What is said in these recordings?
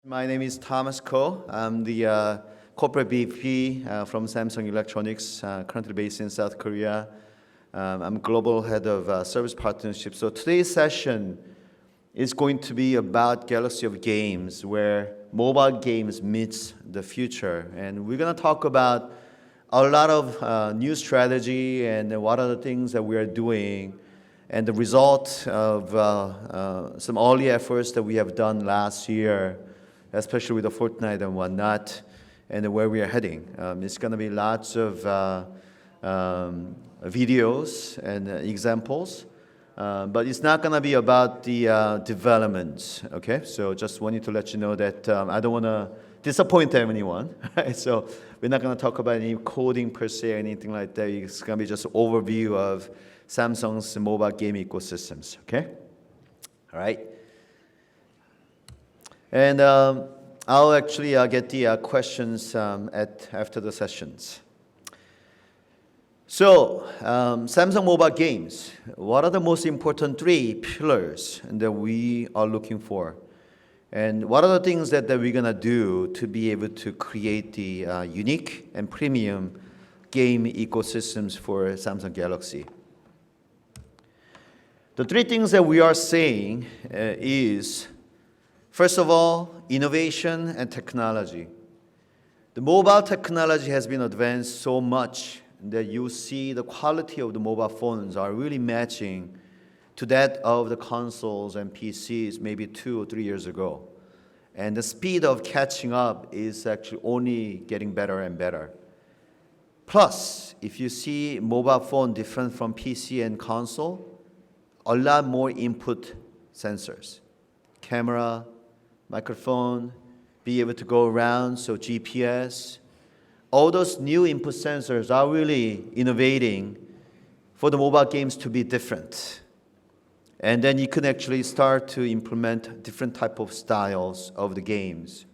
My name is Thomas Ko. I'm the corporate VP from Samsung Electronics, currently based in South Korea. I'm global head of service partnership. So today's session is going to be about galaxy of games, where mobile games meets the future. And we're going to talk about a lot of new strategy and what are the things that we are doing and the result of some early efforts that we have done last year, especially with the Fortnite and whatnot, and where we are heading. It's going to be lots of videos and examples, but it's not going to be about the development, okay? So just wanted to let you know that I don't want to disappoint anyone, right? So we're not going to talk about any coding per se or anything like that. It's going to be just an overview of Samsung's mobile game ecosystems, okay? All right. And I'll actually get the questions after the sessions. So, Samsung mobile games, what are the most important three pillars that we are looking for? And what are the things that we're going to do to be able to create the unique and premium game ecosystems for Samsung Galaxy? The three things that we are saying is, first of all, innovation and technology. The mobile technology has been advanced so much that you see the quality of the mobile phones are really matching to that of the consoles and PCs maybe 2 or 3 years ago. And the speed of catching up is actually only getting better and better. Plus, if you see mobile phone different from PC and console, a lot more input sensors, camera, microphone, be able to go around, so GPS. All those new input sensors are really innovating for the mobile games to be different. And then you can actually start to implement different type of styles of the games.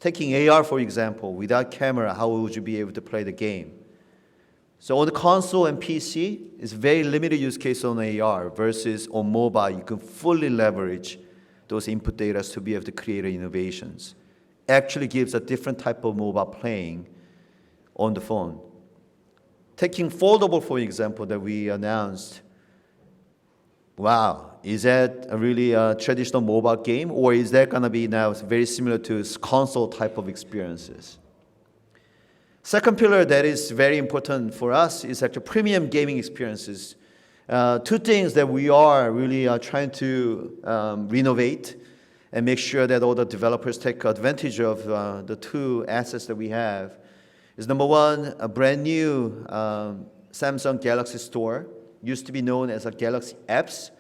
Taking AR, for example, without camera, how would you be able to play the game? So on the console and PC, it's very limited use case on AR versus on mobile, you can fully leverage those input data to be able to create innovations. Actually gives a different type of mobile playing on the phone. Taking foldable, for example, that we announced, wow, is that a really traditional mobile game, or is that going to be now very similar to console type of experiences? Second pillar that is very important for us is actually premium gaming experiences. Two things that we are really trying to renovate and make sure that all the developers take advantage of the two assets that we have is, number one, a brand new Samsung Galaxy Store. Used to be known as a Galaxy Apps.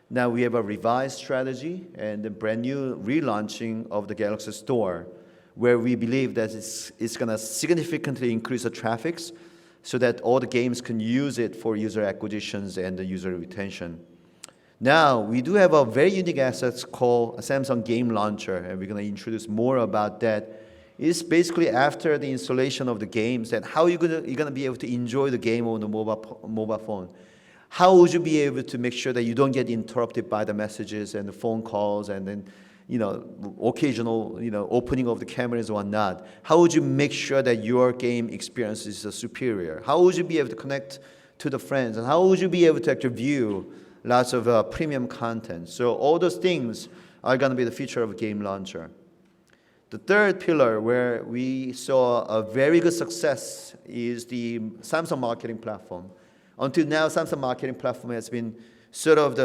Now we have a revised strategy and a brand new relaunching of the Galaxy Store, where we believe that it's going to significantly increase the traffic so that all the games can use it for user acquisitions and the user retention. Now, we do have a very unique asset called a Samsung Game Launcher, and we're going to introduce more about that. It's basically after the installation of the games, and how you're going to be able to enjoy the game on the mobile phone. How would you be able to make sure that you don't get interrupted by the messages and the phone calls and then occasional, opening of the cameras and whatnot? How would you make sure that your game experience is superior? How would you be able to connect to the friends? And how would you be able to actually view lots of premium content? So all those things are going to be the feature of a game launcher. The third pillar where we saw a very good success is the Samsung marketing platform. Until now, Samsung marketing platform has been sort of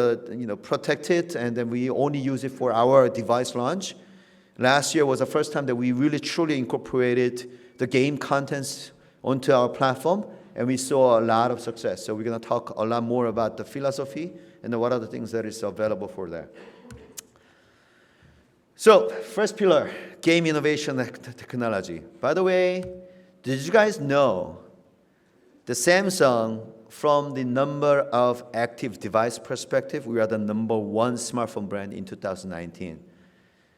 protected, and then we only use it for our device launch. Last year was the first time that we really truly incorporated the game contents onto our platform, and we saw a lot of success. So we're going to talk a lot more about the philosophy and what are the things that is available for that. So first pillar, game innovation and technology. By the way, did you guys know the Samsung, from the number of active device perspective, we are the number one smartphone brand in 2019.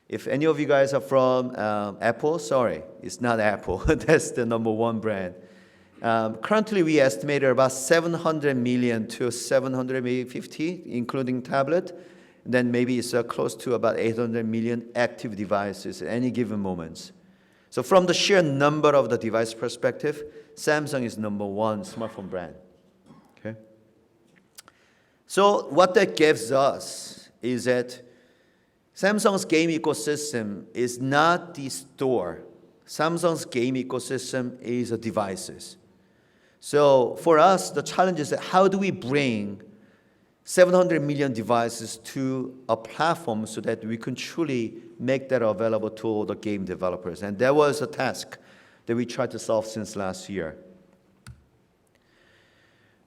If any of you guys are from Apple, sorry, it's not Apple. That's the number one brand. Currently, we estimated about 700 million to 750, including tablet. then maybe it's close to about 800 million active devices at any given moment. So from the sheer number of the device perspective, Samsung is number one smartphone brand. Okay. So what that gives us is that Samsung's game ecosystem is not the store. Samsung's game ecosystem is the devices. So for us, the challenge is that how do we bring 700 million devices to a platform so that we can truly make that available to all the game developers. And that was a task that we tried to solve since last year.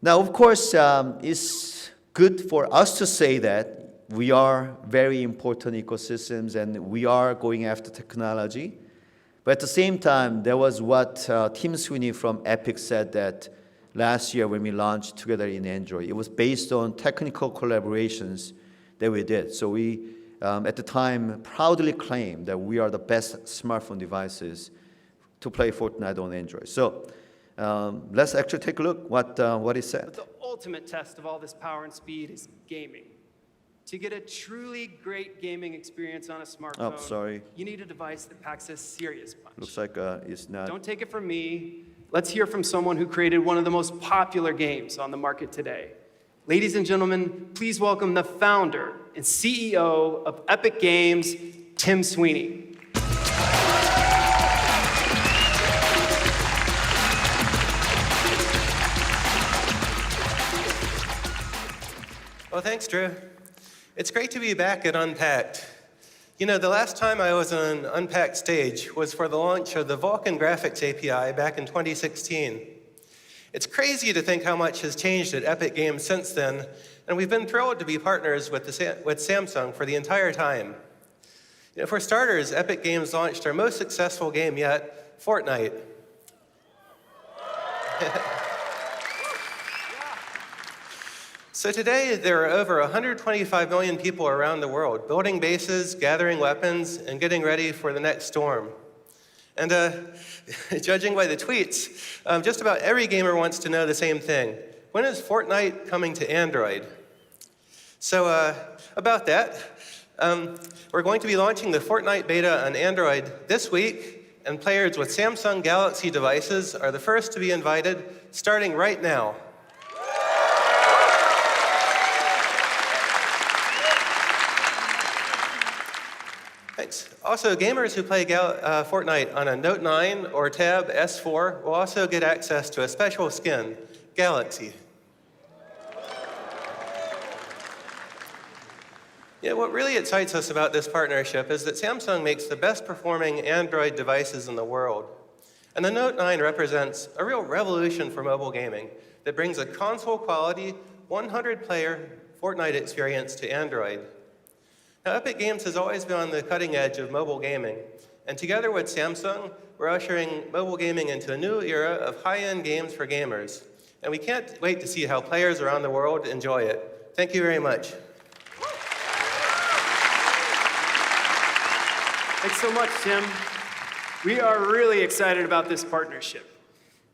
Now, of course, it's good for us to say that we are very important ecosystems and we are going after technology. But at the same time, there was what Tim Sweeney from Epic said that last year when we launched together in Android. It was based on technical collaborations that we did. So we, at the time, proudly claimed that we are the best smartphone devices to play Fortnite on Android. So let's actually take a look what he said. But the ultimate test of all this power and speed is gaming. To get a truly great gaming experience on a smartphone, you need a device that packs a serious punch. Looks like it's not. Don't take it from me. Let's hear from someone who created one of the most popular games on the market today. Ladies and gentlemen, please welcome the founder and CEO of Epic Games, Tim Sweeney. Well, thanks, Drew. It's great to be back at Unpacked. You know, the last time I was on an Unpacked stage was for the launch of the Vulkan Graphics API back in 2016. It's crazy to think how much has changed at Epic Games since then, and we've been thrilled to be partners with Samsung for the entire time. You know, for starters, Epic Games launched our most successful game yet, Fortnite. So today, there are over 125 million people around the world building bases, gathering weapons, and getting ready for the next storm. And judging by the tweets, just about every gamer wants to know the same thing. When is Fortnite coming to Android? So about that, we're going to be launching the Fortnite beta on Android this week, and players with Samsung Galaxy devices are the first to be invited, starting right now. Thanks. Also, gamers who play Fortnite on a Note 9 or Tab S4 will also get access to a special skin, Galaxy. Yeah, what really excites us about this partnership is that Samsung makes the best performing Android devices in the world. And the Note 9 represents a real revolution for mobile gaming that brings a console quality 100-player Fortnite experience to Android. Now, Epic Games has always been on the cutting edge of mobile gaming, and together with Samsung, we're ushering mobile gaming into a new era of high-end games for gamers. And we can't wait to see how players around the world enjoy it. Thank you very much. Thanks so much, Tim. We are really excited about this partnership.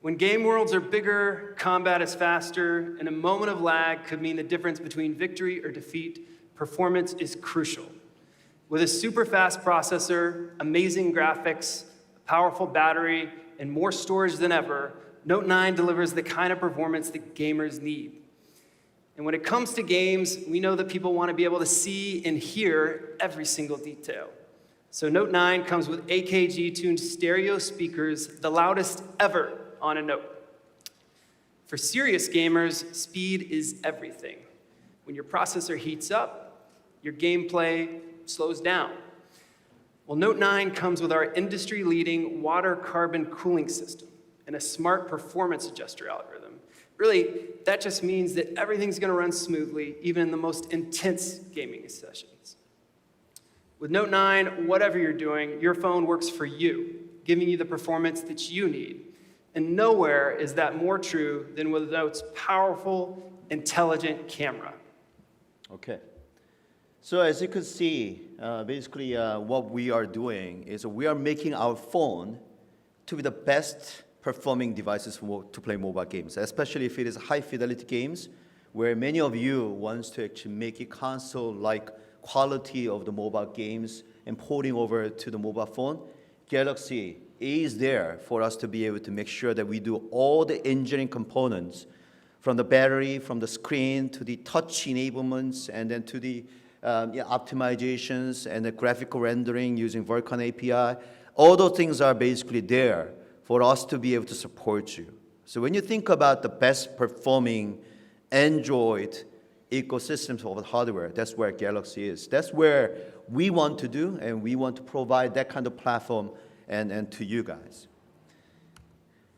When game worlds are bigger, combat is faster, and a moment of lag could mean the difference between victory or defeat, performance is crucial. With a super fast processor, amazing graphics, a powerful battery, and more storage than ever, Note 9 delivers the kind of performance that gamers need. And when it comes to games, we know that people want to be able to see and hear every single detail. So Note 9 comes with AKG-tuned stereo speakers, the loudest ever on a Note. For serious gamers, speed is everything. When your processor heats up, your gameplay slows down. Well, Note 9 comes with our industry-leading water carbon cooling system and a smart performance adjuster algorithm. Really, that just means that everything's going to run smoothly, even in the most intense gaming sessions. With Note 9, whatever you're doing, your phone works for you, giving you the performance that you need. And nowhere is that more true than with Note's powerful, intelligent camera. Okay. So as you can see, basically what we are doing is we are making our phone to be the best performing devices to play mobile games, especially if it is high fidelity games, where many of you want to actually make it console-like quality of the mobile games and porting over to the mobile phone, Galaxy is there for us to be able to make sure that we do all the engineering components, from the battery, from the screen, to the touch enablements, and then to the optimizations and the graphical rendering using Vulkan API. All those things are basically there for us to be able to support you. So when you think about the best performing Android ecosystems of hardware, that's where Galaxy is. That's where we want to do, and we want to provide that kind of platform and to you guys.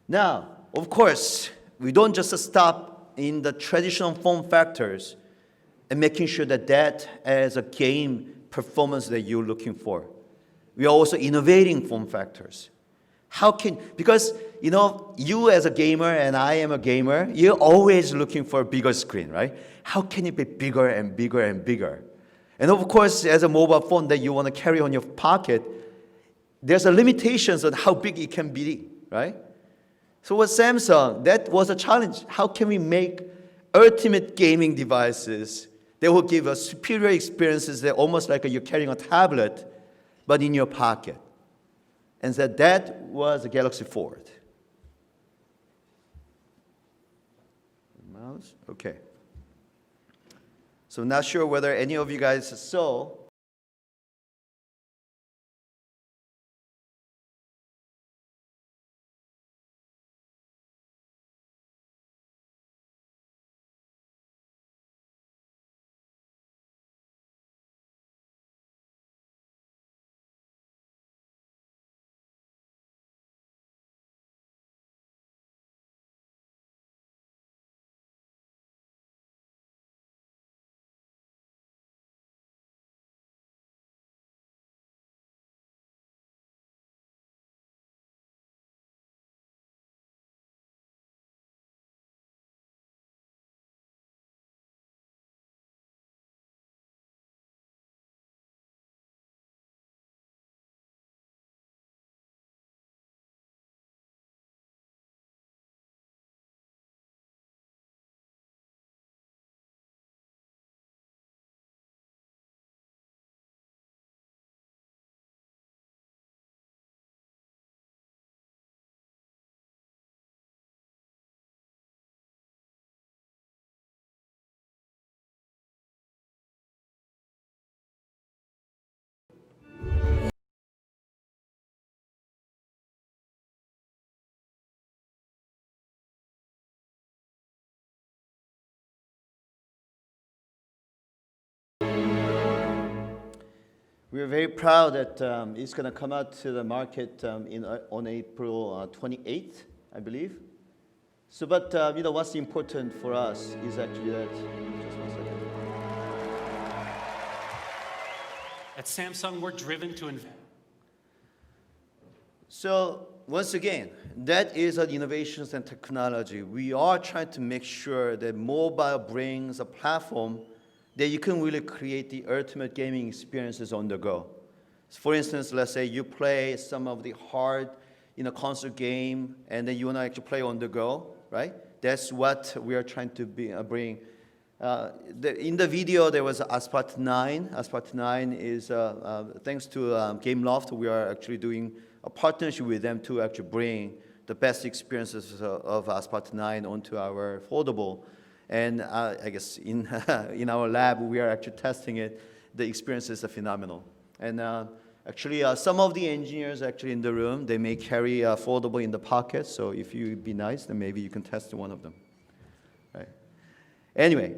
Now, of course, we don't just stop in the traditional form factors and making sure that that as a game performance that you're looking for. We are also innovating form factors. Because you as a gamer and I am a gamer, you're always looking for a bigger screen, right? How can it be bigger and bigger and bigger? And of course, as a mobile phone that you want to carry on your pocket, there's a limitations on how big it can be, right? So with Samsung, that was a challenge. How can we make ultimate gaming devices that will give us superior experiences that almost like you're carrying a tablet, but in your pocket? And so that was the Galaxy Fold. Mouse? Okay. So not sure whether any of you guys saw. We are very proud that it's going to come out to the market on April 28th, I believe. So, but what's important for us is actually that. Just one second. At Samsung, we're driven to invest. So once again, that is an innovations and technology. We are trying to make sure that mobile brings a platform that you can really create the ultimate gaming experiences on the go. So for instance, let's say you play some of the hard console game, and then you want to actually play on the go, right? That's what we are trying to bring. In the video, there was Asphalt 9. Asphalt 9 is, thanks to Gameloft, we are actually doing a partnership with them to actually bring the best experiences of Asphalt 9 onto our foldable. And I guess in our lab, we are actually testing it. The experiences are phenomenal. And actually, some of the engineers actually in the room, they may carry a foldable in the pocket. So if you be nice, then maybe you can test one of them. Right. Anyway,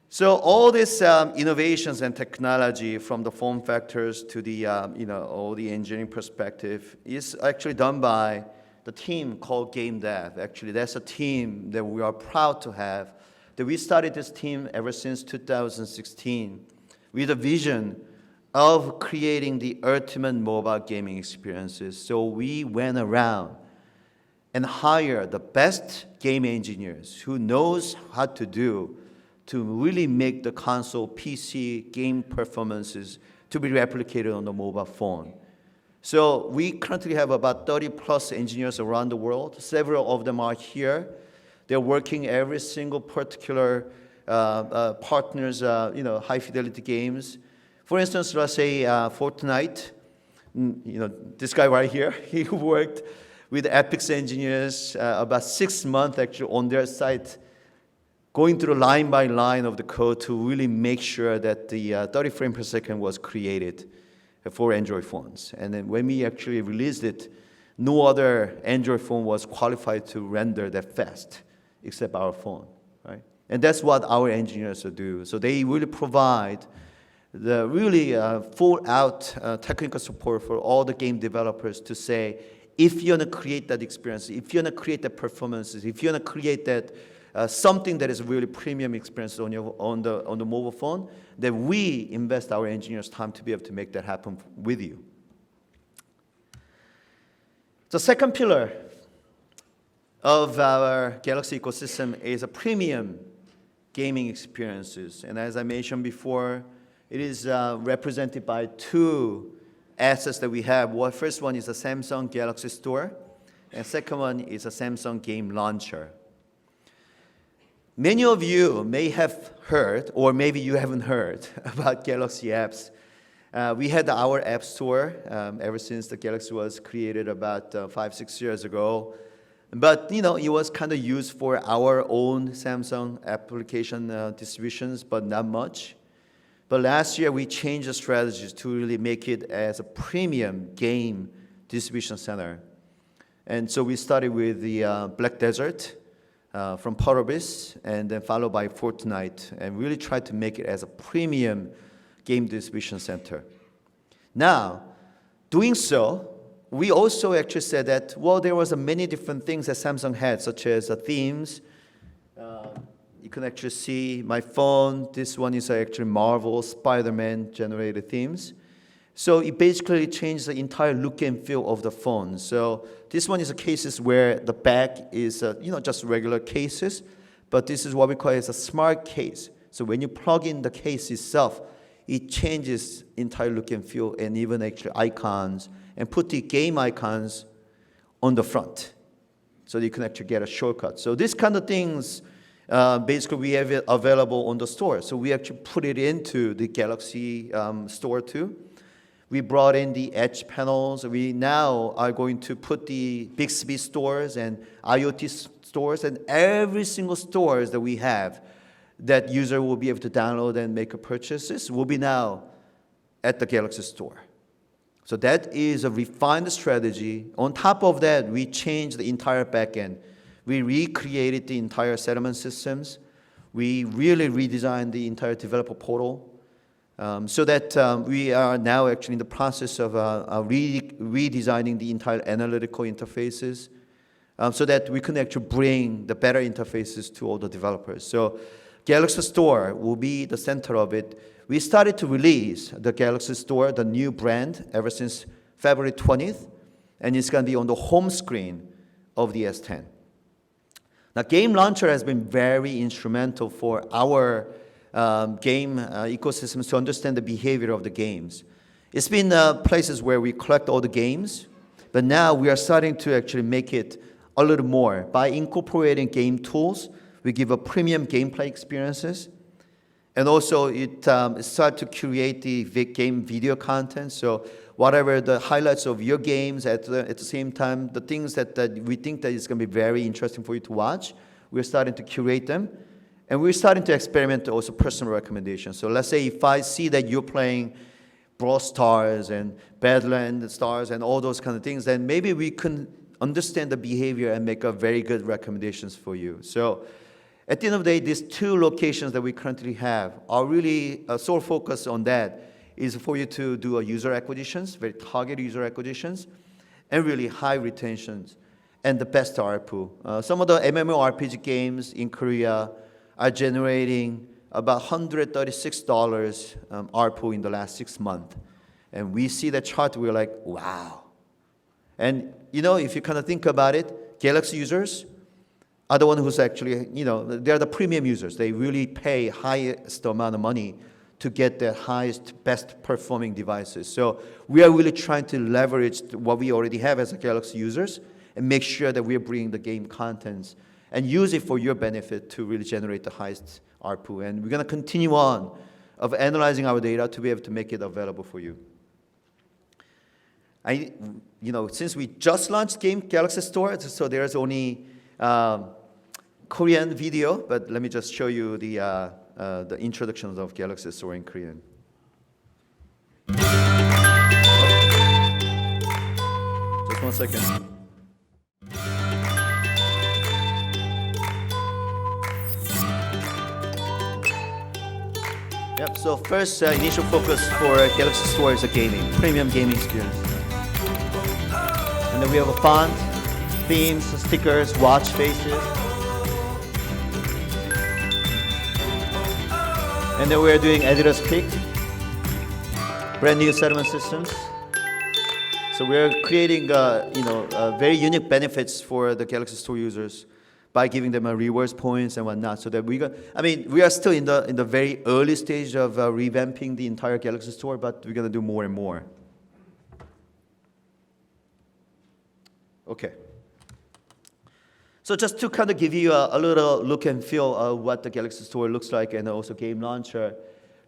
so all these innovations and technology, from the form factors to the all the engineering perspective, is actually done by the team called Game Dev. Actually, that's a team that we are proud to have. That we started this team ever since 2016 with a vision of creating the ultimate mobile gaming experiences. So we went around and hired the best game engineers who knows how to do to really make the console PC game performances to be replicated on the mobile phone. So we currently have about 30 plus engineers around the world. Several of them are here. They're working every single particular partners, high fidelity games. For instance, let's say Fortnite. This guy right here, he worked with Epic's engineers about 6 months actually on their site, going through line by line of the code to really make sure that the 30 frames per second was created for Android phones. And then when we actually released it, no other Android phone was qualified to render that fast except our phone, right? And that's what our engineers do. So they really provide the really full-out technical support for all the game developers to say, if you're going to create that experience, if you're going to create that performances, if you're going to create that something that is really premium experience on the mobile phone, then we invest our engineers' time to be able to make that happen with you. The second pillar of our Galaxy ecosystem is a premium gaming experiences. And as I mentioned before, it is represented by two assets that we have. First one is a Samsung Galaxy Store, and second one is a Samsung Game Launcher. Many of you may have heard, or maybe you haven't heard, about Galaxy apps. We had our app store ever since the Galaxy was created about 5-6 years ago. But it was kind of used for our own Samsung application distributions, but not much. But last year we changed the strategies to really make it as a premium game distribution center. And so we started with the Black Desert from Parobis, and then followed by Fortnite, and really tried to make it as a premium game distribution center. Now, doing so, we also actually said that, well, there was many different things that Samsung had, such as themes. You can actually see my phone. This one is actually Marvel, Spider-Man generated themes. So it basically changed the entire look and feel of the phone. So this one is a cases where the back is, just regular cases, but this is what we call as a smart case. So when you plug in the case itself, it changes entire look and feel, and even actually icons, and put the game icons on the front, so you can actually get a shortcut. So these kind of things, basically we have it available on the store. So we actually put it into the Galaxy store too. We brought in the edge panels. We now are going to put the Bixby stores and IoT stores, and every single stores that we have that user will be able to download and make purchases will be now at the Galaxy store. So that is a refined strategy. On top of that, we changed the entire backend. We recreated the entire settlement systems. We really redesigned the entire developer portal. So that we are now actually in the process of redesigning the entire analytical interfaces, so that we can actually bring the better interfaces to all the developers. So Galaxy Store will be the center of it. We started to release the Galaxy Store, the new brand, ever since February 20th, and it's going to be on the home screen of the S10. Now, Game Launcher has been very instrumental for our game ecosystems to understand the behavior of the games. It's been places where we collect all the games, but now we are starting to actually make it a little more. By incorporating game tools, we give a premium gameplay experiences, and also it start to create the game video content. So whatever the highlights of your games, at the same time, the things that we think that is going to be very interesting for you to watch, we're starting to curate them. And we're starting to experiment also personal recommendations. So let's say if I see that you're playing Brawl Stars and Badland Stars and all those kind of things, then maybe we can understand the behavior and make a very good recommendations for you. So at the end of the day, these two locations that we currently have are really sole focus on that is for you to do a user acquisitions, very targeted user acquisitions, and really high retentions and the best ARPU. Some of the MMORPG games in Korea are generating about $136 ARPU in the last 6 months. And we see that chart, we're like, wow. And if you kind of think about it, Galaxy users are the one who's actually, they're the premium users. They really pay highest amount of money to get the highest, best performing devices. So we are really trying to leverage what we already have as a Galaxy users and make sure that we are bringing the game contents and use it for your benefit to really generate the highest ARPU. And we're going to continue on of analyzing our data to be able to make it available for you. Since we just launched Game Galaxy Store, so there's only Korean video, but let me just show you the introduction of Galaxy Store in Korean. Just 1 second. Yep, so first initial focus for Galaxy Store is a premium gaming experience. And then we have a font, themes, stickers, watch faces. And then we are doing editor's pick, brand new settlement systems. So we are creating, very unique benefits for the Galaxy Store users by giving them rewards points and whatnot. So that we are still in the very early stage of revamping the entire Galaxy Store, but we're gonna do more and more. Okay. So just to kind of give you a little look and feel of what the Galaxy Store looks like, and also game launcher.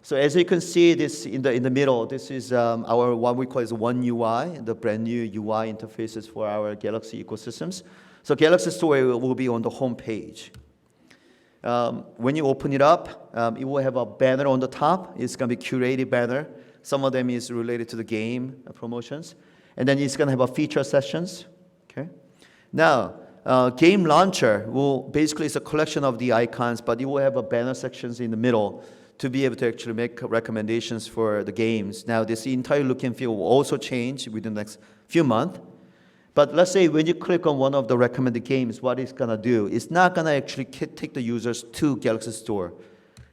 So as you can see, this in the middle, this is our what we call is One UI, the brand new UI interfaces for our Galaxy ecosystems. So Galaxy Store will be on the home page. When you open it up, it will have a banner on the top. It's going to be curated banner. Some of them is related to the game promotions, and then it's going to have a feature sessions. Okay. Now, game launcher will basically it's a collection of the icons, but it will have a banner sections in the middle to be able to actually make recommendations for the games. Now, this entire look and feel will also change within the next few months. But let's say when you click on one of the recommended games, what it's going to do, it's not going to actually take the users to Galaxy Store.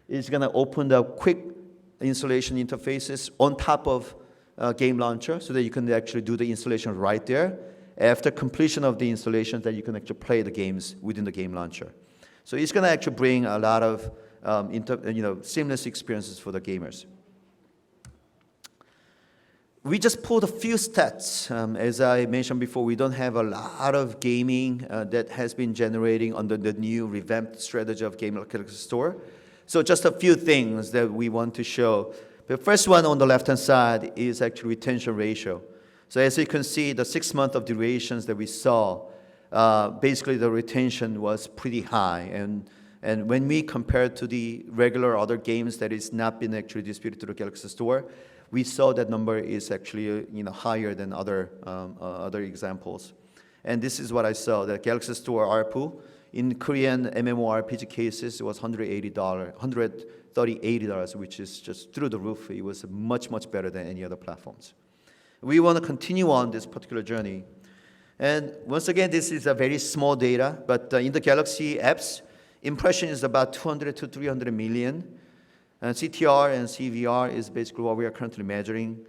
It's going to open the quick installation interfaces on top of game launcher so that you can actually do the installation right there. After completion of the installation, then you can actually play the games within the game launcher. So it's going to actually bring a lot of seamless experiences for the gamers. We just pulled a few stats. As I mentioned before, we don't have a lot of gaming that has been generating under the new revamped strategy of Game Galaxy Store. So just a few things that we want to show. The first one on the left-hand side is actually retention ratio. So as you can see, the 6 months of durations that we saw, basically the retention was pretty high. And when we compare to the regular other games that is not been actually distributed to the Galaxy Store, we saw that number is actually higher than other examples. And this is what I saw, the Galaxy Store ARPU in Korean MMORPG cases, it was $138, which is just through the roof. It was much, much better than any other platforms. We want to continue on this particular journey. And once again, this is a very small data, but in the Galaxy apps, impression is about 200 to 300 million. And CTR and CVR is basically what we are currently measuring.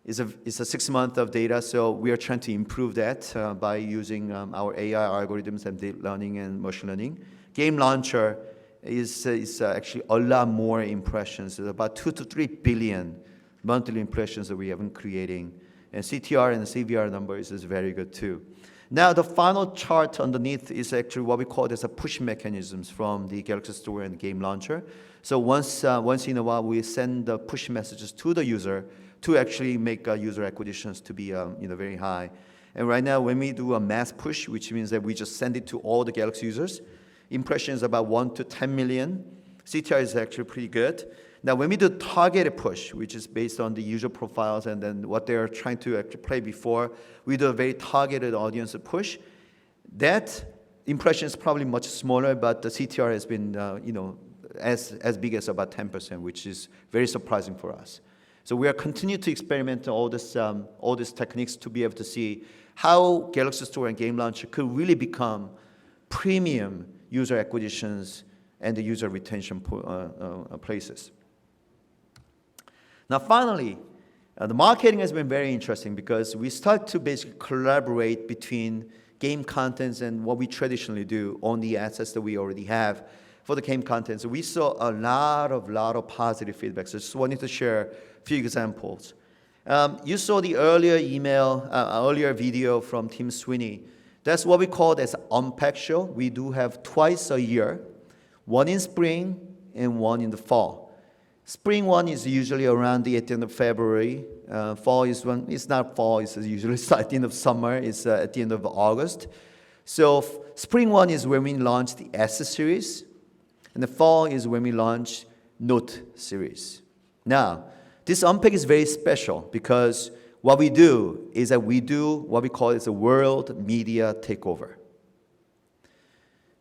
It's a 6 month of data, so we are trying to improve that by using our AI algorithms and deep learning and machine learning. Game launcher is actually a lot more impressions. It's about 2 to 3 billion monthly impressions that we have been creating. And CTR and CVR numbers is very good too. Now, the final chart underneath is actually what we call as a push mechanisms from the Galaxy Store and Game Launcher. So once in a while, we send the push messages to the user to actually make user acquisitions to be very high. And right now, when we do a mass push, which means that we just send it to all the Galaxy users, impression is about 1 to 10 million. CTR is actually pretty good. Now, when we do targeted push, which is based on the user profiles and then what they're trying to actually play before, we do a very targeted audience push. That impression is probably much smaller, but the CTR has been, as big as about 10%, which is very surprising for us. So we are continuing to experiment all these techniques to be able to see how Galaxy Store and Game Launcher could really become premium user acquisitions and the user retention places. Now, finally, the marketing has been very interesting because we start to basically collaborate between game contents and what we traditionally do on the assets that we already have for the game content. So we saw a lot of positive feedback. So just wanted to share a few examples. You saw the earlier video from Tim Sweeney. That's what we call as Unpack Show. We do have twice a year, one in spring and one in the fall. Spring one is usually around at the end of February. Fall is when it's not fall, it's usually at the end of summer, it's at the end of August. So spring one is when we launch the S series, and the fall is when we launch Note series. Now, this unpack is very special because what we do is that we do what we call a world media takeover.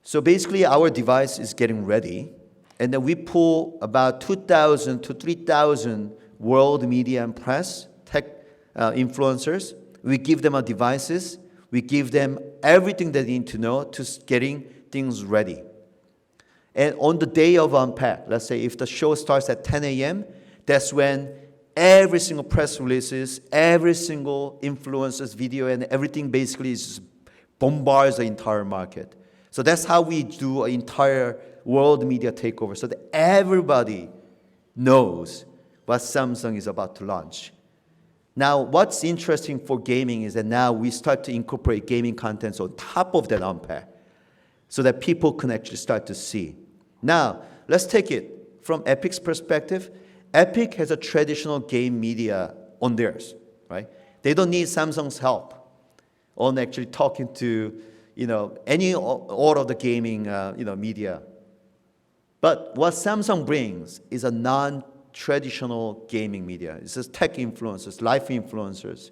So basically, our device is getting ready, and then we pull about 2,000 to 3,000 world media and press tech influencers. We give them our devices. We give them everything they need to know to getting things ready. And on the day of unpack, let's say if the show starts at 10 a.m., that's when every single press releases, every single influencer's video, and everything basically is bombards the entire market. So that's how we do an entire world media takeover, so that everybody knows what Samsung is about to launch. Now, what's interesting for gaming is that now we start to incorporate gaming contents on top of that unpack, so that people can actually start to see. Now, let's take it from Epic's perspective. Epic has a traditional game media on theirs, right? They don't need Samsung's help on actually talking to, any all of the gaming, media. But what Samsung brings is a non-traditional gaming media. It's just tech influencers, life influencers.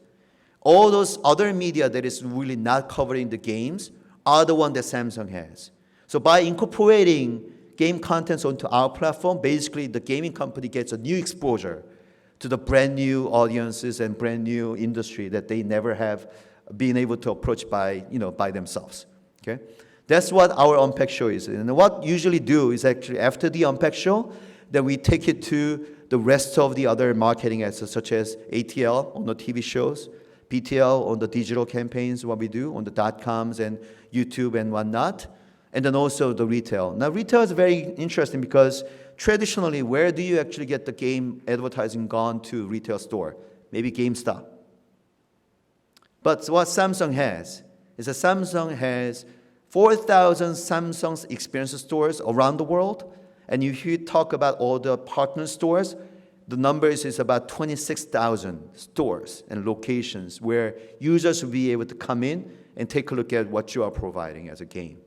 All those other media that is really not covering the games are the one that Samsung has. So by incorporating game contents onto our platform, basically the gaming company gets a new exposure to the brand new audiences and brand new industry that they never have been able to approach by themselves. Okay, that's what our Unpack show is. And what we usually do is actually after the Unpack show, then we take it to the rest of the other marketing assets, such as ATL on the TV shows, BTL on the digital campaigns, what we do on the .coms and YouTube and whatnot, and then also the retail. Now, retail is very interesting because traditionally, where do you actually get the game advertising gone to retail store? Maybe GameStop. But what Samsung has is that Samsung has 4,000 Samsung's experience stores around the world. And if you talk about all the partner stores, the numbers is about 26,000 stores and locations where users will be able to come in and take a look at what you are providing as a game.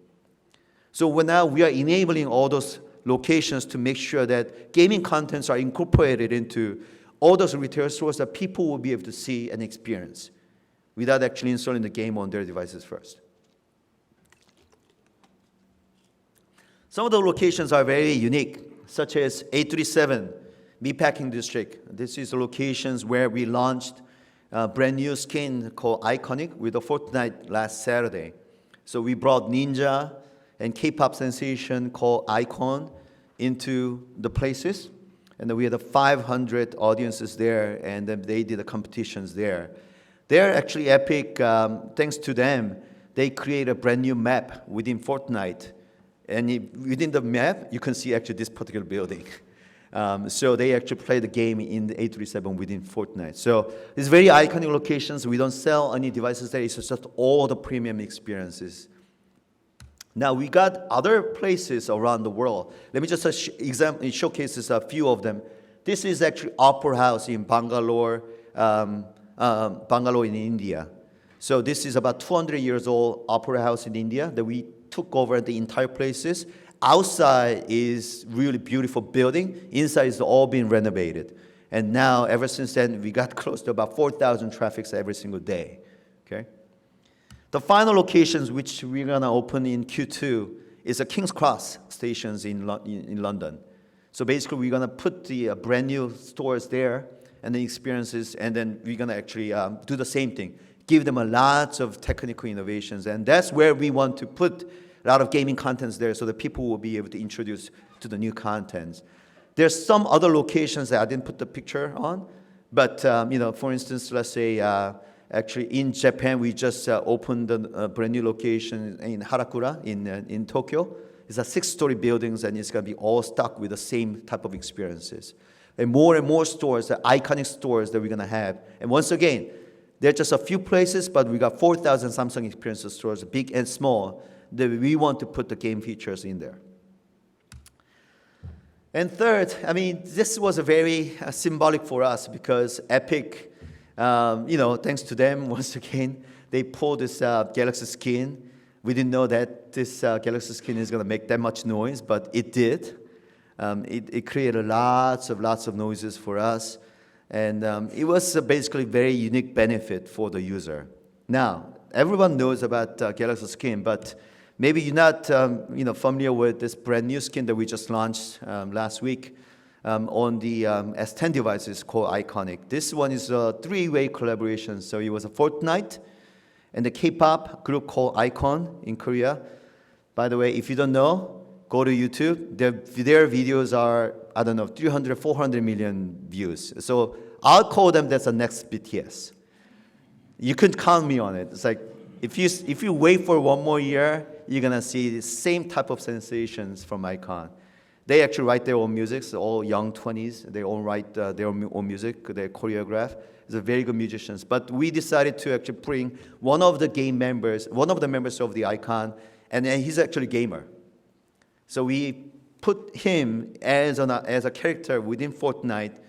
So now we are enabling all those locations to make sure that gaming contents are incorporated into all those retail stores that people will be able to see and experience without actually installing the game on their devices first. Some of the locations are very unique, such as 837 Meatpacking District. This is the locations where we launched a brand new skin called Iconic with a Fortnite last Saturday. So we brought Ninja and K-pop sensation called Icon into the places. And then we had 500 audiences there, and then they did the competitions there. They're actually Epic, thanks to them, they create a brand new map within Fortnite. And within the map, you can see actually this particular building. So they actually play the game in the 837 within Fortnite. So it's very iconic locations. We don't sell any devices there. It's just all the premium experiences. Now we got other places around the world. Let me just showcase a few of them. This is actually Opera House in Bangalore, Bangalore in India. So this is about 200 years old Opera House in India that we took over the entire places. Outside is really beautiful building. Inside is all been renovated. And now, ever since then, we got close to about 4,000 traffics every single day. Okay. The final locations which we're gonna open in Q2 is the King's Cross stations in London. So basically, we're gonna put the brand new stores there and the experiences, and then we're gonna actually do the same thing. Give them a lot of technical innovations, and that's where we want to put a lot of gaming contents there so that people will be able to introduce to the new contents. There's some other locations that I didn't put the picture on, but for instance, let's say actually in Japan, we just opened a brand new location in Harakura in Tokyo. It's a 6-story buildings, and it's gonna be all stuck with the same type of experiences. And more stores, the iconic stores that we're gonna have. And once again, they're just a few places, but we got 4,000 Samsung experience stores, big and small, that we want to put the game features in there. And third, I mean, this was a very symbolic for us because Epic, thanks to them, once again, they pulled this Galaxy skin. We didn't know that this Galaxy skin is going to make that much noise, but it did. It created lots of noises for us. And it was basically very unique benefit for the user. Now, everyone knows about Galaxy Skin, but maybe you're not familiar with this brand new skin that we just launched last week on the S10 devices called Iconic. This one is a three-way collaboration. So it was a Fortnite and the K-pop group called Icon in Korea. By the way, if you don't know, go to YouTube. Their videos are, 300, 400 million views. So I'll call them that's the next BTS. You can count me on it. It's like, if you wait for one more year, you're gonna see the same type of sensations from Icon. They actually write their own music, so all young 20s, they all write their own music, they choreograph. They're very good musicians. But we decided to actually bring one of the members of the Icon, and he's actually a gamer. So we put him as a character within Fortnite,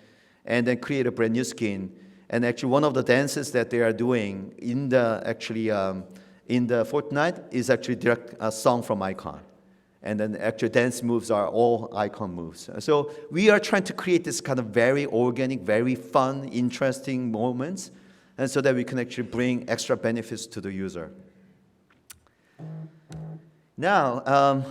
and then create a brand new skin. And actually, one of the dances that they are doing in the Fortnite is actually direct a song from Icon. And then actual dance moves are all Icon moves. So we are trying to create this kind of very organic, very fun, interesting moments, and so that we can actually bring extra benefits to the user. Now,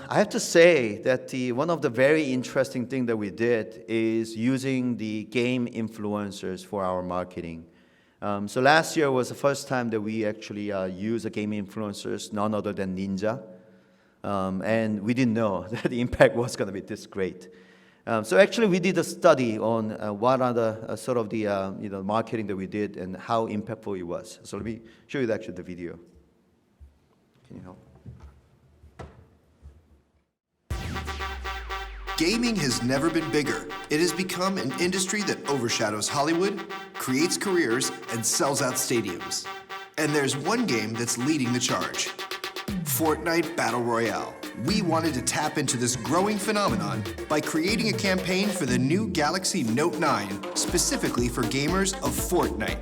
I have to say that one of the very interesting things that we did is using the game influencers for our marketing. So last year was the first time that we actually used the game influencers, none other than Ninja. And we didn't know that the impact was going to be this great. So actually, we did a study on what are the marketing that we did and how impactful it was. So let me show you actually the video. Can you help? Gaming has never been bigger. It has become an industry that overshadows Hollywood, creates careers, and sells out stadiums. And there's one game that's leading the charge: Fortnite Battle Royale. We wanted to tap into this growing phenomenon by creating a campaign for the new Galaxy Note 9, specifically for gamers of Fortnite.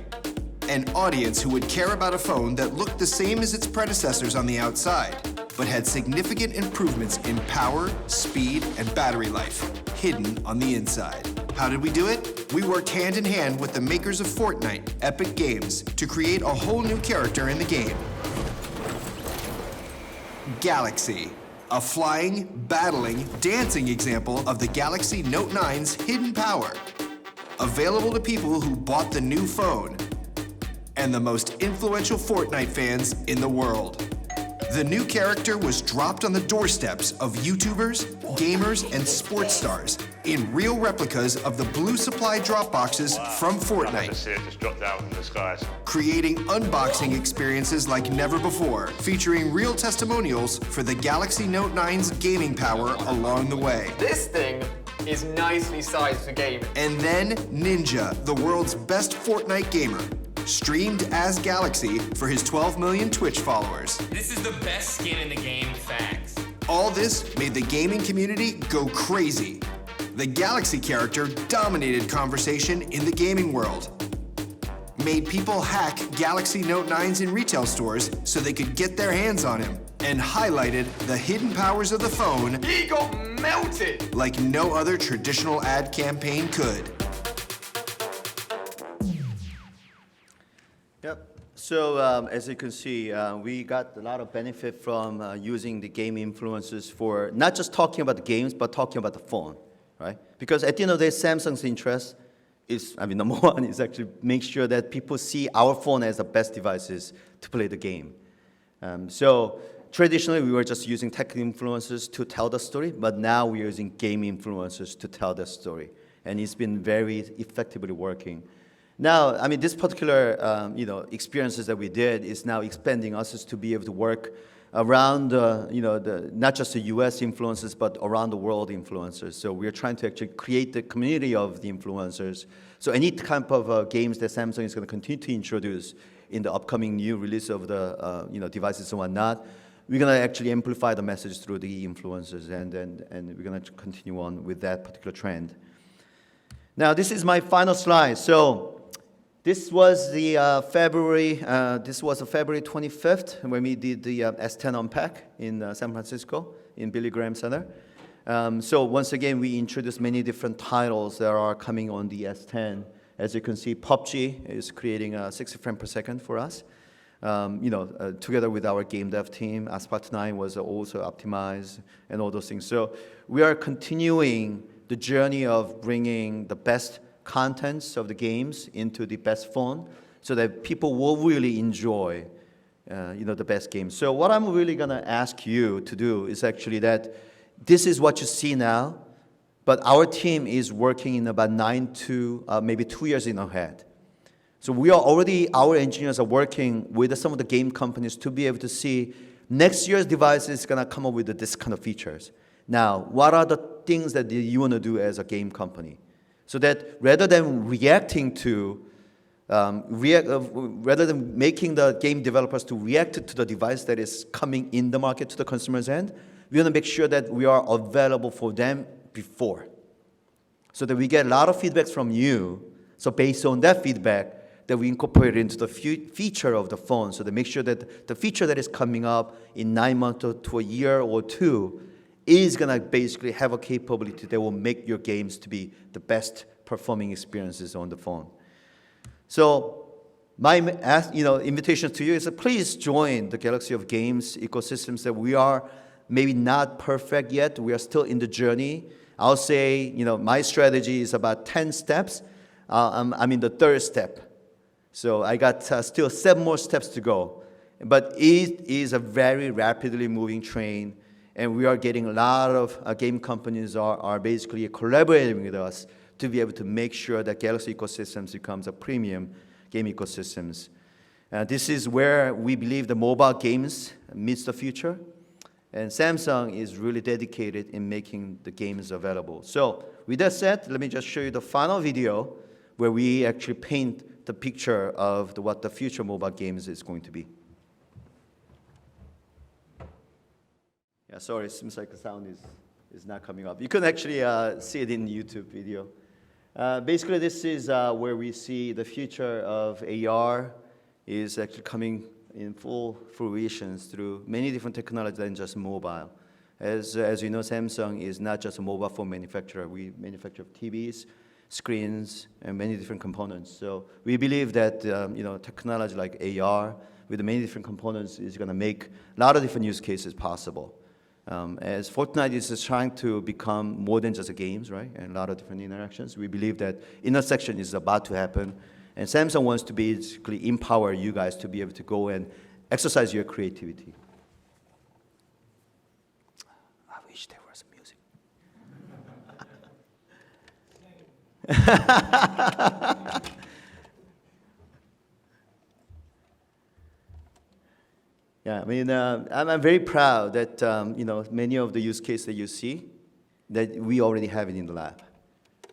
An audience who would care about a phone that looked the same as its predecessors on the outside, but had significant improvements in power, speed, and battery life, hidden on the inside. How did we do it? We worked hand in hand with the makers of Fortnite, Epic Games, to create a whole new character in the game. Galaxy, a flying, battling, dancing example of the Galaxy Note 9's hidden power. Available to people who bought the new phone and the most influential Fortnite fans in the world. The new character was dropped on the doorsteps of YouTubers, gamers, and sports stars in real replicas of the blue supply drop boxes from Fortnite, See it just drop down from the skies. creating unboxing experiences like never before, featuring real testimonials for the Galaxy Note 9's gaming power along the way. This thing is nicely sized for gaming. And then Ninja, the world's best Fortnite gamer, streamed as Galaxy for his 12 million Twitch followers. This is the best skin in the game, facts. All this made the gaming community go crazy. The Galaxy character dominated conversation in the gaming world, made people hack Galaxy Note 9s in retail stores so they could get their hands on him, and highlighted the hidden powers of the phone He got melted! like no other traditional ad campaign could. Yep. So as you can see, we got a lot of benefit from using the game influencers for not just talking about the games, but talking about the phone, right? Because at the end of the day, Samsung's interest is, number one is actually make sure that people see our phone as the best devices to play the game. So traditionally, we were just using tech influencers to tell the story, but now we're using game influencers to tell the story. And it's been very effectively working. Now, this particular experiences that we did is now expanding us to be able to work around not just the U.S. influencers, but around the world influencers. So we're trying to actually create the community of the influencers. So any type of games that Samsung is going to continue to introduce in the upcoming new release of the devices and whatnot, we're going to actually amplify the message through the influencers, and we're going to continue on with that particular trend. Now, this is my final slide. So this was the February 25th when we did the S10 Unpack in San Francisco in Billy Graham Center. So once again, we introduced many different titles that are coming on the S10. As you can see, PUBG is creating 60 frames per second for us. Together with our game dev team, Asphalt 9 was also optimized and all those things. So we are continuing the journey of bringing the best contents of the games into the best phone so that people will really enjoy the best games. So what I'm really going to ask you to do is actually that this is what you see now, but our team is working in about 9 to maybe 2 years in ahead. So our engineers are working with some of the game companies to be able to see next year's device is going to come up with this kind of features. Now, what are the things that you want to do as a game company? So that rather than reacting to, rather than making the game developers to react to the device that is coming in the market to the consumer's end, we want to make sure that we are available for them before. So that we get a lot of feedbacks from you. So based on that feedback, that we incorporate into the feature of the phone, so to make sure that the feature that is coming up in 9 months to a year or two is going to basically have a capability that will make your games to be the best performing experiences on the phone. So my invitation to you is please join the Galaxy of Games ecosystems that we are maybe not perfect yet. We are still in the journey. I'll say, my strategy is about 10 steps. I'm in the third step. So I got still 7 more steps to go. But it is a very rapidly moving train, and we are getting a lot of game companies are basically collaborating with us to be able to make sure that Galaxy ecosystems becomes a premium game ecosystems. This is where we believe the mobile games meets the future, and Samsung is really dedicated in making the games available. So with that said, let me just show you the final video where we actually paint the picture of what the future mobile games is going to be. Yeah, sorry, it seems like the sound is not coming up. You can actually see it in the YouTube video. Basically, this is where we see the future of AR is actually coming in full fruition through many different technologies than just mobile. As you know, Samsung is not just a mobile phone manufacturer. We manufacture TVs, screens, and many different components. So we believe that technology like AR with many different components is going to make a lot of different use cases possible. As Fortnite is trying to become more than just games, right, and a lot of different interactions, we believe that intersection is about to happen, and Samsung wants to basically empower you guys to be able to go and exercise your creativity. I wish there was music. Yeah, I mean, I'm very proud that many of the use cases that you see, that we already have it in the lab.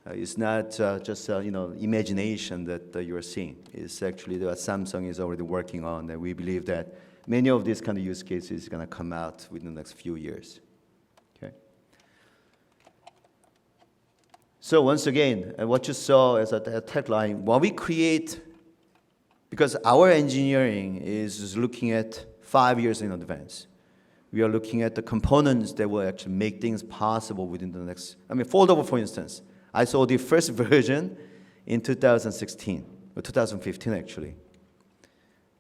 It's not just imagination that you are seeing. It's actually what Samsung is already working on, and we believe that many of these kind of use cases are going to come out within the next few years. Okay. So once again, what you saw as a tagline, what we create, because our engineering is looking at 5 years in advance. We are looking at the components that will actually make things possible within the next, foldable, for instance. I saw the first version in 2016, or 2015 actually.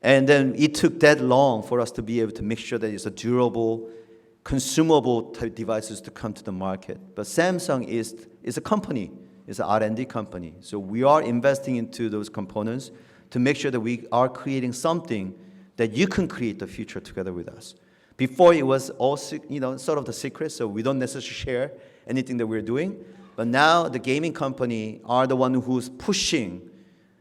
And then it took that long for us to be able to make sure that it's a durable, consumable type devices to come to the market. But Samsung is a company, it's an R&D company. So we are investing into those components to make sure that we are creating something that you can create the future together with us. Before it was all sort of the secret, so we don't necessarily share anything that we're doing. But now the gaming company are the one who's pushing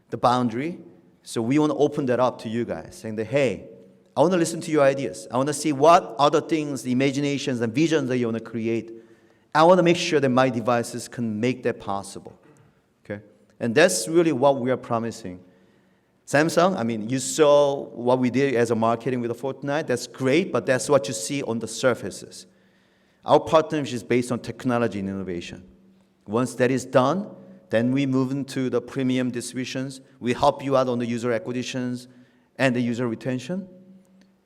the boundary. So we want to open that up to you guys, saying that, hey, I want to listen to your ideas. I want to see what other things, the imaginations and visions that you want to create. I want to make sure that my devices can make that possible. Okay? And that's really what we are promising. Samsung, I mean, you saw what we did as a marketing with the Fortnite. That's great, but that's what you see on the surfaces. Our partnership is based on technology and innovation. Once that is done, then we move into the premium distributions. We help you out on the user acquisitions and the user retention.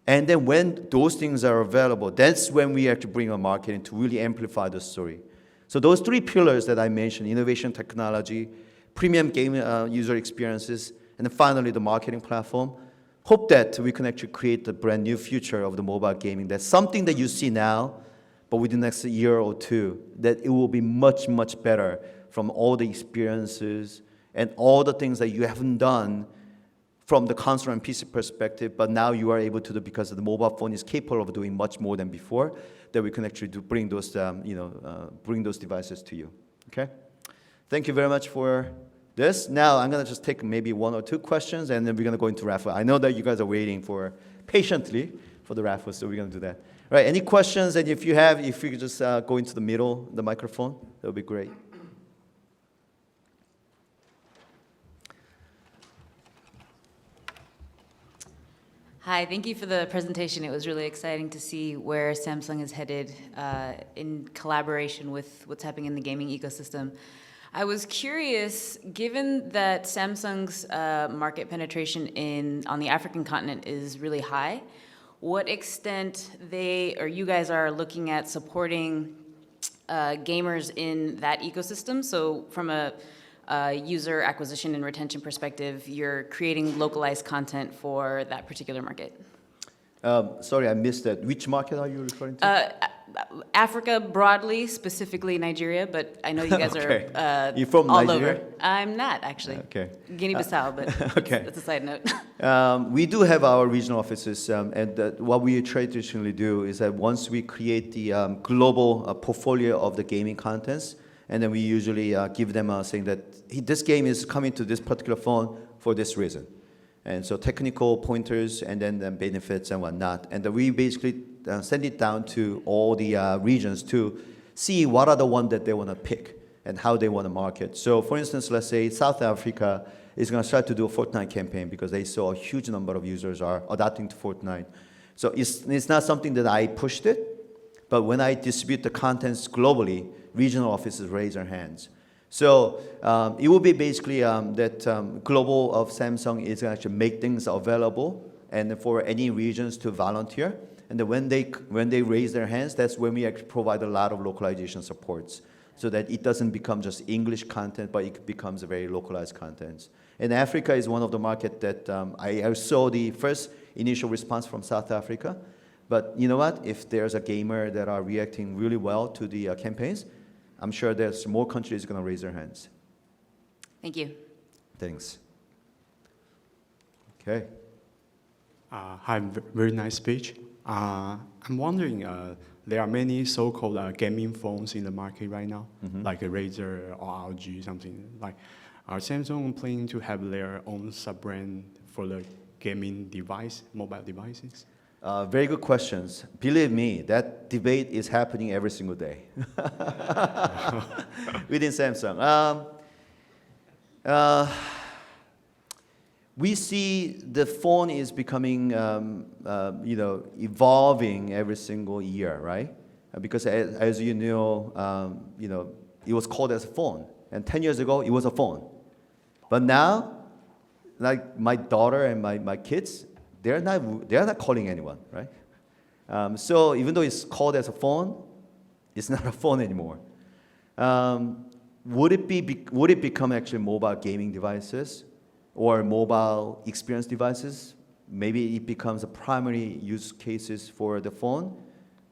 And then when those things are available, that's when we actually bring our marketing to really amplify the story. So those three pillars that I mentioned, innovation, technology, premium game user experiences, and then finally the marketing platform, hope that we can actually create a brand new future of the mobile gaming. That's something that you see now, but within the next year or two, that it will be much, much better from all the experiences and all the things that you haven't done from the console and PC perspective, but now you are able to do because the mobile phone is capable of doing much more than before, that we can actually bring those devices to you. Okay? Thank you very much for this. Now I'm gonna just take maybe one or two questions, and then we're gonna go into raffle. I know that you guys are waiting patiently for the raffle, so we're gonna do that. All right, any questions? And if you could just go into the middle, the microphone, that would be great. Hi, thank you for the presentation. It was really exciting to see where Samsung is headed in collaboration with what's happening in the gaming ecosystem. I was curious, given that Samsung's market penetration on the African continent is really high, what extent you guys are looking at supporting gamers in that ecosystem? So from a user acquisition and retention perspective, you're creating localized content for that particular market. Sorry, I missed that. Which market are you referring to? Africa broadly, specifically Nigeria, but I know you guys Okay. are You from all Nigeria? over. I'm not, actually. Okay. Guinea-Bissau, but okay. that's a side note. We do have our regional offices, and what we traditionally do is that once we create the global portfolio of the gaming contents, and then we usually give them saying that this game is coming to this particular phone for this reason. And so technical pointers and then the benefits and whatnot. And we basically send it down to all the regions to see what are the ones that they want to pick and how they want to market. So for instance, let's say South Africa is going to start to do a Fortnite campaign because they saw a huge number of users are adapting to Fortnite. So it's not something that I pushed it, but when I distribute the contents globally, regional offices raise their hands. So it will be basically that global of Samsung is going to actually make things available and for any regions to volunteer. And then when they raise their hands, that's when we actually provide a lot of localization supports so that it doesn't become just English content, but it becomes a very localized content. And Africa is one of the markets that I saw the first initial response from South Africa. But you know what? If there's a gamer that are reacting really well to the campaigns, I'm sure there's more countries going to raise their hands. Thank you. Thanks. Okay. Hi, very nice speech. I'm wondering, there are many so-called gaming phones in the market right now, like a Razer or LG, something like. Are Samsung planning to have their own sub-brand for the gaming device, mobile devices? Very good questions. Believe me, that debate is happening every single day within Samsung. We see the phone is becoming, evolving every single year, right? Because as you know, it was called as a phone, and 10 years ago it was a phone. But now, like my daughter and my kids, they're not calling anyone, right? So even though it's called as a phone, it's not a phone anymore. Would it become actually mobile gaming devices or mobile experience devices? Maybe it becomes a primary use cases for the phone.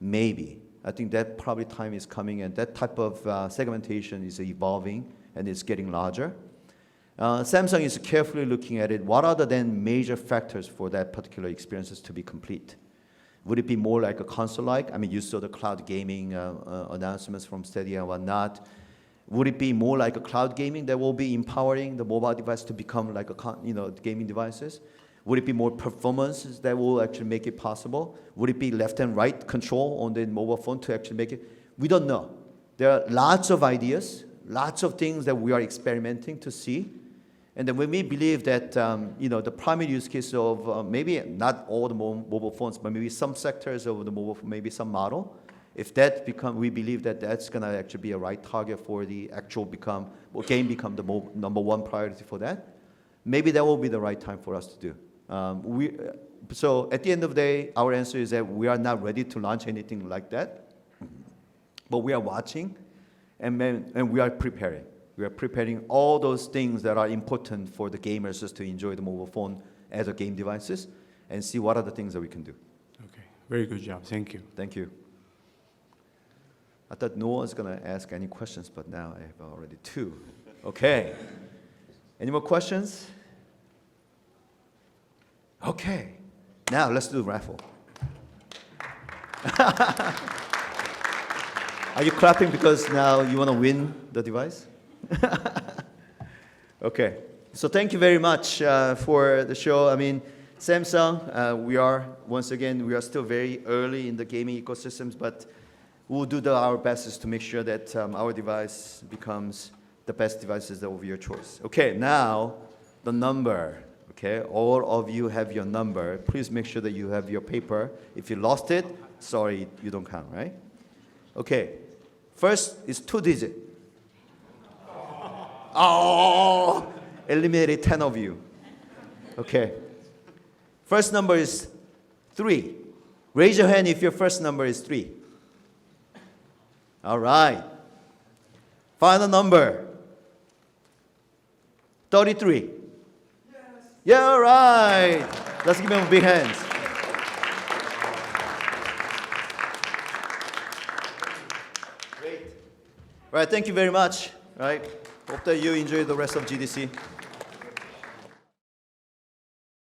Maybe. I think that probably time is coming, and that type of segmentation is evolving and it's getting larger. Samsung is carefully looking at it. What are the then major factors for that particular experiences to be complete? Would it be more like a console-like? I mean, you saw the cloud gaming announcements from Stadia and whatnot. Would it be more like a cloud gaming that will be empowering the mobile device to become like a gaming devices? Would it be more performances that will actually make it possible? Would it be left and right control on the mobile phone to actually make it? We don't know. There are lots of ideas, lots of things that we are experimenting to see. And then when we believe that the primary use case of maybe not all the mobile phones, but maybe some sectors of the mobile, maybe some model, if that we believe that that's gonna actually be a right target for the actual game become the number one priority for that, maybe that will be the right time for us to do. So at the end of the day, our answer is that we are not ready to launch anything like that, but we are watching, and we are preparing. We are preparing all those things that are important for the gamers just to enjoy the mobile phone as a game devices, and see what are the things that we can do. Okay, very good job. Thank you. Thank you. I thought no one's gonna ask any questions, but now I have already two. Okay. Any more questions? Okay. Now let's do the raffle. Are you clapping because now you want to win the device? Okay. So thank you very much for the show. I mean, Samsung, we are still very early in the gaming ecosystems, but we'll do our best to make sure that our device becomes the best devices of your choice. Okay, now the number. Okay, all of you have your number. Please make sure that you have your paper. If you lost it, sorry, you don't count, right? Okay, first is 2-digit. Oh, eliminated 10 of you. Okay, first number is 3. Raise your hand if your first number is 3. All right. Final number, 33. Yeah, all right. Let's give them a big hand. Great. All right, thank you very much. All right. Hope that you enjoy the rest of GDC.